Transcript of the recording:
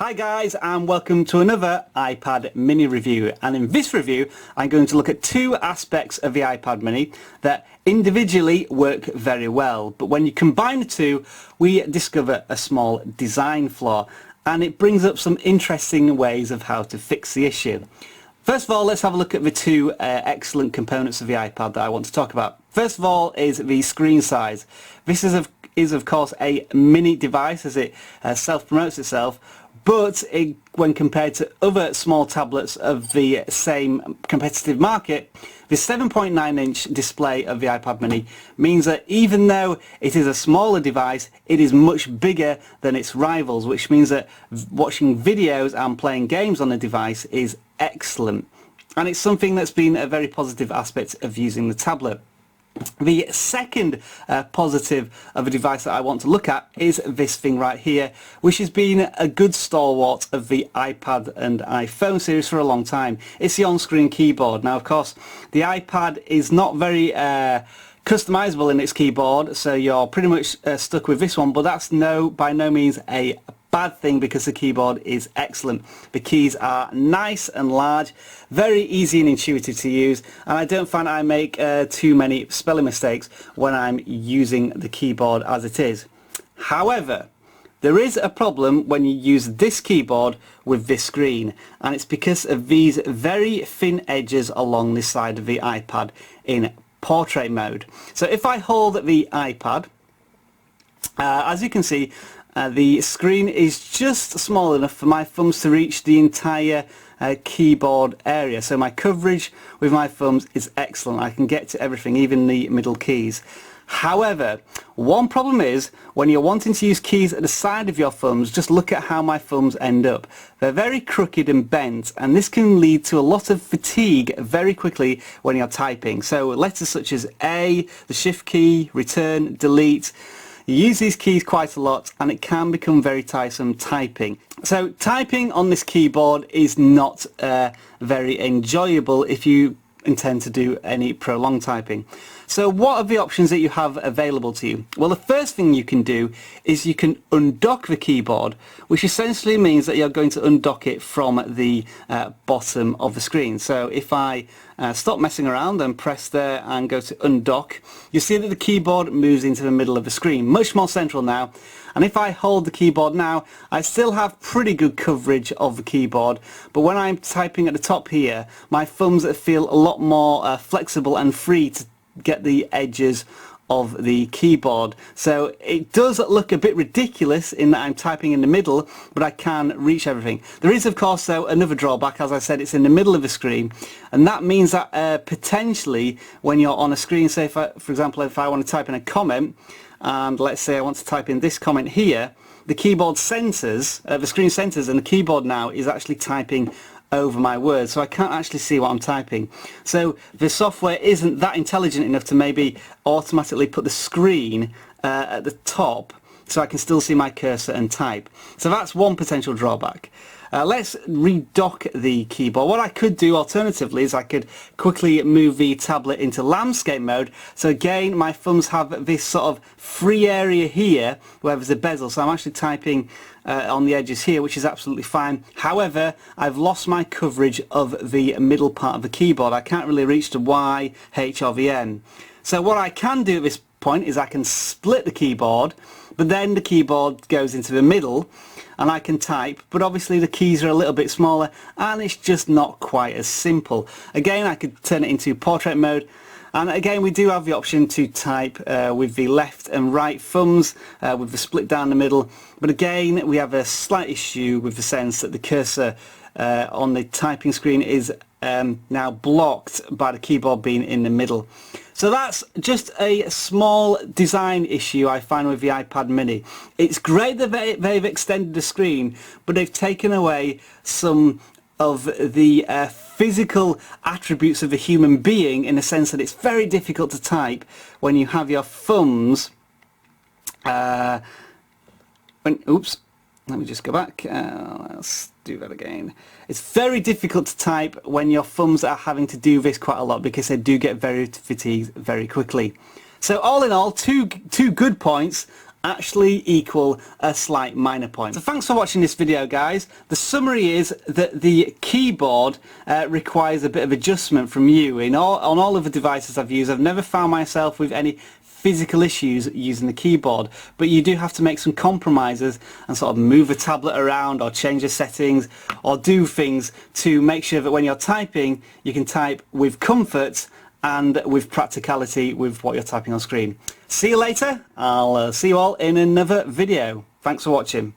Hi guys, and welcome to another iPad mini review, and in this review I'm going to look at two aspects of the iPad mini that individually work very well, but when you combine the two we discover a small design flaw, and it brings up some interesting ways of how to fix the issue. First of all, let's have a look at the two excellent components of the iPad that I want to talk about. First of all is the screen size. This is of course a mini device, as it self-promotes itself, but when compared to other small tablets of the same competitive market, the 7.9-inch display of the iPad mini means that even though it is a smaller device, it is much bigger than its rivals, which means that watching videos and playing games on the device is excellent. And it's something that's been a very positive aspect of using the tablet. The second positive of a device that I want to look at is this thing right here, which has been a good stalwart of the iPad and iPhone series for a long time. It's the on-screen keyboard. Now of course the iPad is not very customizable in its keyboard, so you're pretty much stuck with this one, but that's by no means a bad thing, because the keyboard is excellent. The keys are nice and large, very easy and intuitive to use, and I don't find I make too many spelling mistakes when I'm using the keyboard as it is. However, there is a problem when you use this keyboard with this screen, and it's because of these very thin edges along this side of the iPad in portrait mode. So if I hold the iPad, as you can see, the screen is just small enough for my thumbs to reach the entire keyboard area. So my coverage with my thumbs is excellent. I can get to everything, even the middle keys. However, one problem is when you're wanting to use keys at the side of your thumbs, just look at how my thumbs end up. They're very crooked and bent, and this can lead to a lot of fatigue very quickly when you're typing. So letters such as A, the shift key, return, delete, you use these keys quite a lot, and it can become very tiresome typing. So typing on this keyboard is not very enjoyable if you intend to do any prolonged typing. So what are the options that you have available to you? Well, the first thing you can do is you can undock the keyboard, which essentially means that you're going to undock it from the bottom of the screen. So if I stop messing around and press there and go to undock, you see that the keyboard moves into the middle of the screen, much more central now. And if I hold the keyboard now, I still have pretty good coverage of the keyboard, but when I'm typing at the top here, my thumbs feel a lot more flexible and free to get the edges of the keyboard. So it does look a bit ridiculous in that I'm typing in the middle, but I can reach everything. There is of course though another drawback. As I said, it's in the middle of the screen, and that means that potentially when you're on a screen, say for example if I want to type in a comment, and let's say I want to type in this comment here, the keyboard centers, the screen centers, and the keyboard now is actually typing over my words, so I can't actually see what I'm typing. So the software isn't that intelligent enough to maybe automatically put the screen at the top so I can still see my cursor and type. So that's one potential drawback. Let's redock the keyboard. What I could do alternatively is I could quickly move the tablet into landscape mode. So again, my thumbs have this sort of free area here where there's a bezel, so I'm actually typing on the edges here, which is absolutely fine. However, I've lost my coverage of the middle part of the keyboard. I can't really reach the Y, H or the N. So what I can do at this point is I can split the keyboard, but then the keyboard goes into the middle and I can type, but obviously the keys are a little bit smaller and it's just not quite as simple. Again, I could turn it into portrait mode, and again we do have the option to type with the left and right thumbs with the split down the middle, but again we have a slight issue with the sense that the cursor on the typing screen is now blocked by the keyboard being in the middle. So that's just a small design issue I find with the iPad mini. It's great that they've extended the screen, but they've taken away some of the physical attributes of a human being, in the sense that it's very difficult to type when you have your thumbs oops, let me just go back, let's do that again. It's very difficult to type when your thumbs are having to do this quite a lot, because they do get very fatigued very quickly. So all in all, two good points actually equal a slight minor point. So thanks for watching this video, guys. The summary is that the keyboard requires a bit of adjustment from you. On all of the devices I've used, I've never found myself with any physical issues using the keyboard, but you do have to make some compromises and sort of move a tablet around or change the settings or do things to make sure that when you're typing you can type with comfort and with practicality with what you're typing on screen. See you later. I'll see you all in another video. Thanks for watching.